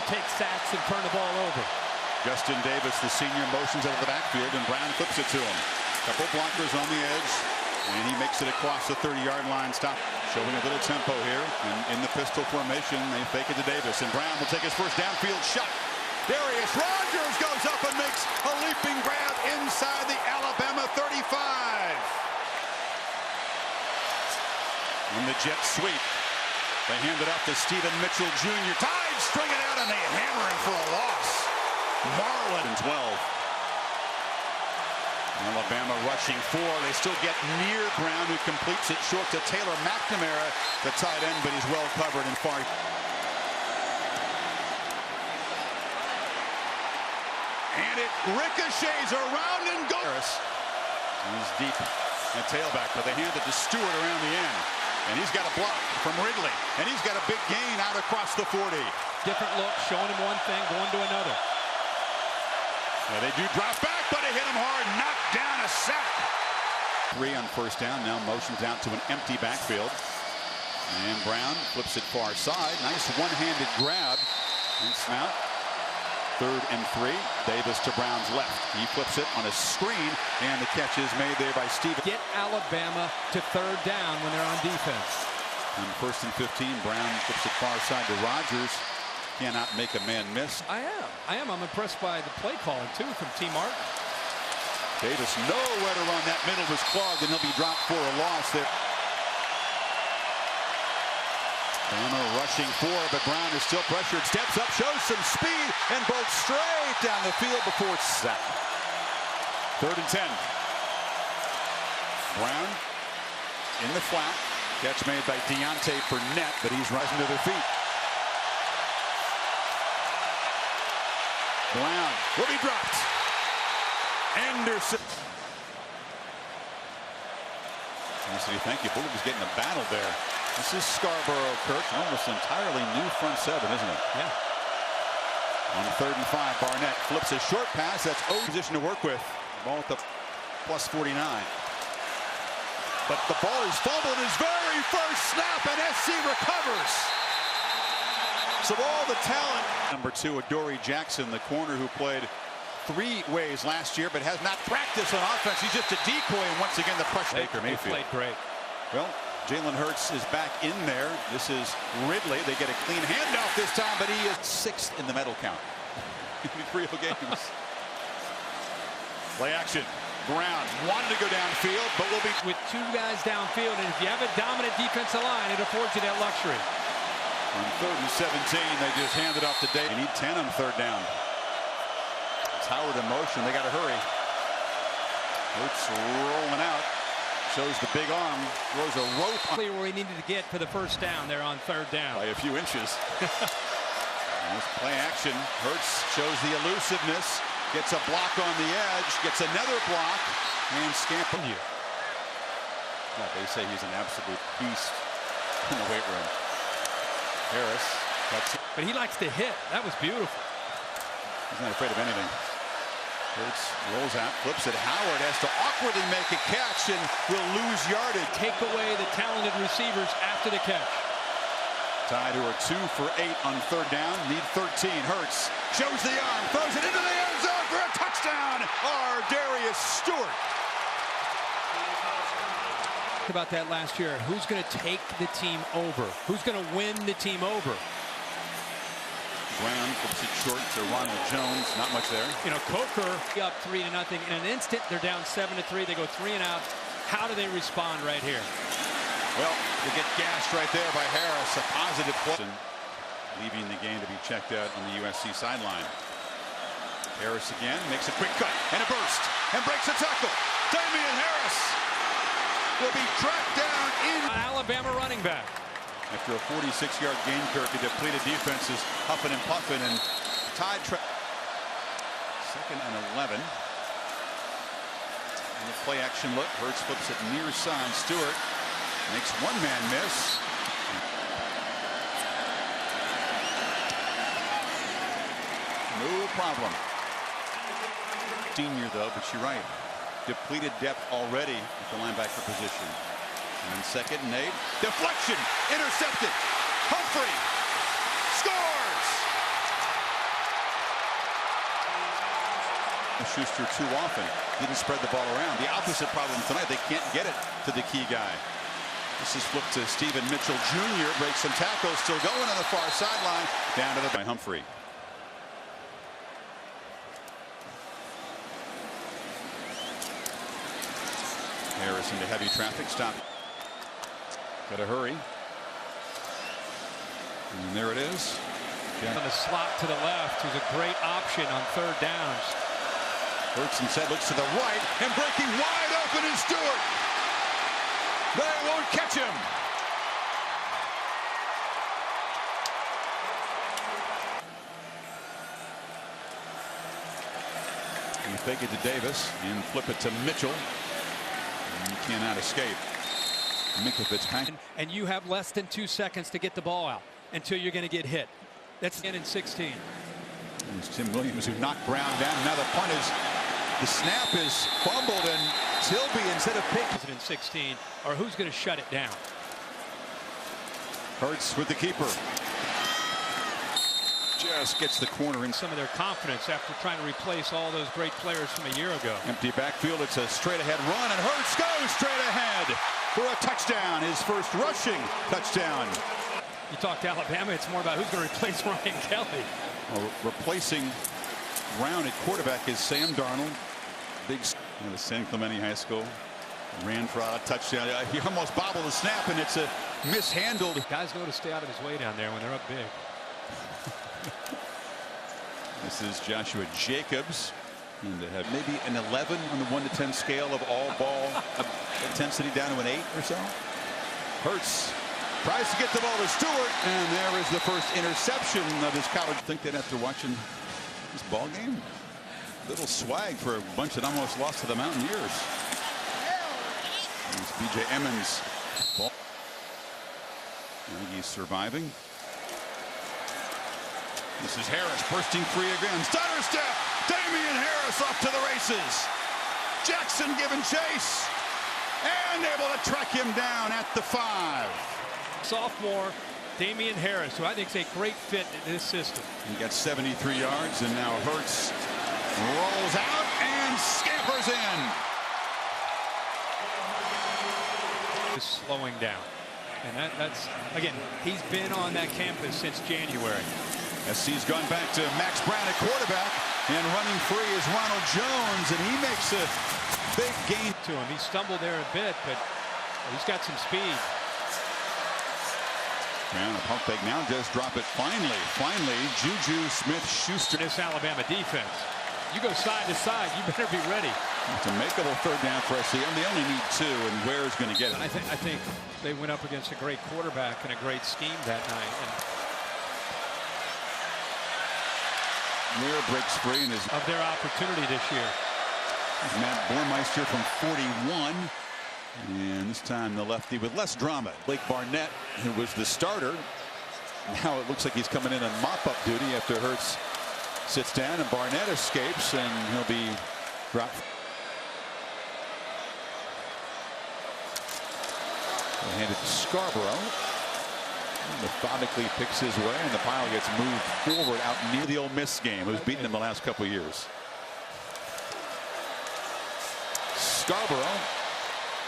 take sacks and turn the ball over. Justin Davis, the senior, motions out of the backfield, and Brown flips it to him. Couple blockers on the edge, and he makes it across the 30-yard line. Stop. Showing a little tempo here. In the pistol formation, they fake it to Davis, and Brown will take his first downfield shot. Darius Rogers goes up and makes a leaping grab inside the Alabama 35. In the jet sweep, they hand it off to Stephen Mitchell Jr. Tide string it out, and they hammer him for a loss. Marlin 12. Alabama rushing 4. They still get near Brown, who completes it short to Taylor McNamara, the tight end, but he's well covered and far. And it ricochets around and goes. He's deep at tailback, but they hand it to Stewart around the end. And he's got a block from Ridley. And he's got a big gain out across the 40. Different look, showing him one thing, going to another. Yeah, they do drop back, but it hit him hard. Knocked down, a sack. 3 on first down. Now motions out to an empty backfield. And Brown flips it far side. Nice one-handed grab. And snap. 3rd and 3. Davis to Brown's left. He flips it on a screen, and the catch is made there by Stephen. Get Alabama to 3rd down when they're on defense. On 1st and 15, Brown flips it far side to Rogers. Cannot make a man miss. I am. I'm impressed by the play calling, too, from T. Martin. Davis nowhere to run. That middle was clogged, and he'll be dropped for a loss there. Bama rushing 4, but Brown is still pressured. Steps up, shows some speed, and bolts straight down the field before it's sacked. 3rd and 10. Brown in the flat. Catch made by Deontay Burnett, but he's rising to their feet. Brown will be dropped. Anderson. Thank you. Bullock was getting a battle there. This is Scarborough, Kirk. Almost entirely new front 7, isn't it? Yeah. On 3rd and 5, Barnett flips a short pass. That's O position to work with. Ball at the plus 49. But the ball is fumbled his very first snap, and SC recovers. So all the talent. Number 2, Adoree Jackson, the corner who played 3 ways last year, but has not practiced on offense. He's just a decoy, and once again the pressure. Baker Mayfield played great. Well, Jalen Hurts is back in there. This is Ridley. They get a clean handoff this time, but he is 6th in the medal count in 3 games. Play action. Brown wanted to go downfield, but will be with 2 guys downfield, and if you have a dominant defensive line, it affords you that luxury. On 3rd and 17, they just hand it off to Davis. They need 10 on 3rd down. It's Howard in motion. They got to hurry. Hurts rolling out. Shows the big arm. Throws a rope. Clear where he needed to get for the first down there on 3rd down. By a few inches. Nice play action. Hurts shows the elusiveness. Gets a block on the edge. Gets another block. And scamper. Yeah, they say he's an absolute beast in the weight room. Harris. But he likes to hit. That was beautiful. He's not afraid of anything. Hurts rolls out, flips it. Howard has to awkwardly make a catch and will lose yardage. Take away the talented receivers after the catch. Tide, who are 2 for 8 on 3rd down, need 13. Hurts shows the arm, throws it into the end zone for a touchdown. Darius Stewart. About that last year. Who's going to take the team over? Who's going to win the team over? Brown flips it short to Ronald Jones. Not much there. You know, Coker up 3-0. In an instant, they're down 7-3. They go 3 and out. How do they respond right here? Well, they get gashed right there by Harris. A positive play. Leaving the game to be checked out on the USC sideline. Harris again makes a quick cut and a burst and breaks a tackle. Damian Harris will be tracked down in Alabama running back. After a 46-yard gain, Kirk, a depleted defense is huffing and puffing, and Tide 2nd and 11. And the play action look. Hurts flips it near side. Stewart makes one man miss. No problem. Senior though, but you're right. Depleted depth already at the linebacker position. And 2nd and 8. Deflection. Intercepted. Humphrey scores. Schuster too often. Didn't spread the ball around. The opposite problem tonight. They can't get it to the key guy. This is flipped to Stephen Mitchell Jr. Breaks some tackles. Still going on the far sideline. Down to the by Humphrey. Harris into heavy traffic. Stop. Got to hurry. And there it is. On the slot to the left, who's a great option on third downs. Hurts instead looks to the right, and breaking wide open is Stewart. They won't catch him. You fake it to Davis and flip it to Mitchell. And you cannot escape. Mika Fitzpatrick. And you have less than 2 seconds to get the ball out until you're going to get hit. That's in 16. It's Tim Williams who knocked Brown down. Now the punt is, the snap is fumbled, and Tilby instead of pick. In 16, or who's going to shut it down? Hurts with the keeper. Just gets the corner in. Some of their confidence after trying to replace all those great players from a year ago. Empty backfield. It's a straight ahead run, and Hurts goes straight ahead for a touchdown. His first rushing touchdown. You talk to Alabama, it's more about who's going to replace Ryan Kelly. Well, replacing Brown at quarterback is Sam Darnold. Big the San Clemente High School. Ran for a touchdown. He almost bobbled the snap, and it's a mishandled. Guys know to stay out of his way down there when they're up big. This is Joshua Jacobs. And to have maybe an 11 on the 1 to 10 scale of all ball intensity down to an 8 or so. Hurts tries to get the ball to Stewart, and there is the first interception of his college. I think that after watching this ball game, little swag for a bunch that almost lost to the Mountaineers. It's B.J. Emmons. Ball. I think he's surviving. This is Harris bursting free again. Stutter step. Damian Harris off to the races. Jackson giving chase and able to track him down at the 5. Sophomore Damian Harris, who I think is a great fit in this system. He got 73 yards, and now Hurts rolls out and scampers in. Is slowing down, and that's again, he's been on that campus since January. SC's gone back to Max Brown at quarterback, and running free is Ronald Jones, and he makes a big gain to him. He stumbled there a bit, but he's got some speed. And a pump fake now does drop it finally. Juju Smith-Schuster. This Alabama defense. You go side to side, you better be ready. It's a makeable third down for SC, and they only need 2, and Ware's going to get it. I think they went up against a great quarterback and a great scheme that night. And Ware breaks free and is of their opportunity this year. Matt Bormeister from 41. And this time the lefty with less drama. Blake Barnett, who was the starter. Now it looks like he's coming in on mop-up duty after Hurts sits down, and Barnett escapes, and he'll be dropped. Handed to Scarborough. Methodically picks his way, and the pile gets moved forward out near the Ole Miss game, who's beaten him the last couple of years. Scarborough.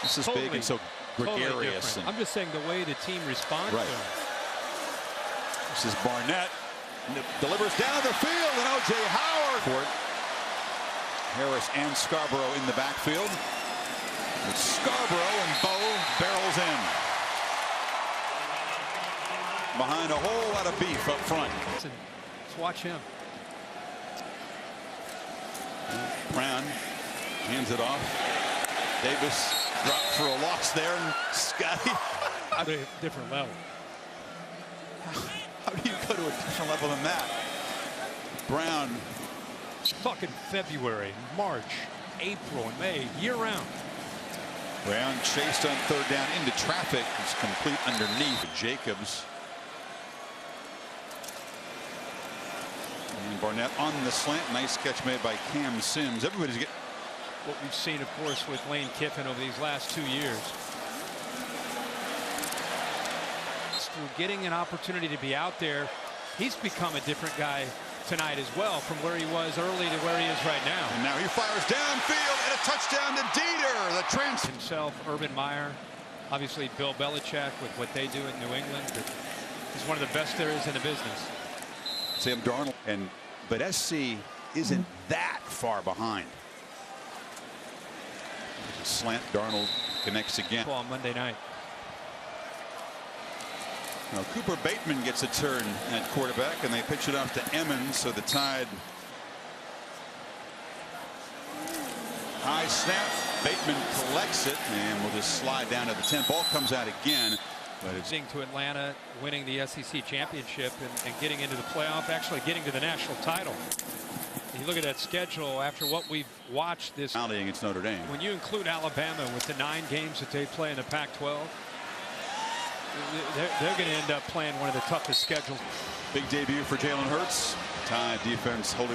This is totally, big and so gregarious. Totally I'm just saying the way the team responds right. to him. This is Barnett. Delivers down the field, and O.J. Howard for it. Harris and Scarborough in the backfield. It's Scarborough, and Bo barrels in. Behind a whole lot of beef up front. Let's watch him. Brown hands it off. Davis dropped for a loss there, and Scotty. At a different level. How do you go to a different level than that? Brown. Talking February, March, April, and May, year-round. Brown chased on third down into traffic. It's complete underneath. Jacobs. And Barnett on the slant. Nice catch made by Cam Sims. Everybody's getting what we've seen, of course, with Lane Kiffin over these last 2 years. Through getting an opportunity to be out there, he's become a different guy tonight as well, from where he was early to where he is right now. And now he fires downfield and a touchdown to Dieter. The transfer Himself, Urban Meyer, obviously Bill Belichick with what they do in New England. He's one of the best there is in the business. Sam Darnold, but SC isn't that far behind. There's a slant. Darnold connects again. On Monday night. Now Cooper Bateman gets a turn at quarterback, and they pitch it off to Emmons, so the Tide. High snap. Bateman collects it and will just slide down to the 10. Ball comes out again. But it's to Atlanta, winning the SEC championship and getting into the playoff, actually getting to the national title. You look at that schedule after what we've watched this. Against Notre Dame. When you include Alabama with the 9 games that they play in the Pac-12, they're going to end up playing one of the toughest schedules. Big debut for Jalen Hurts. Tide defense holding.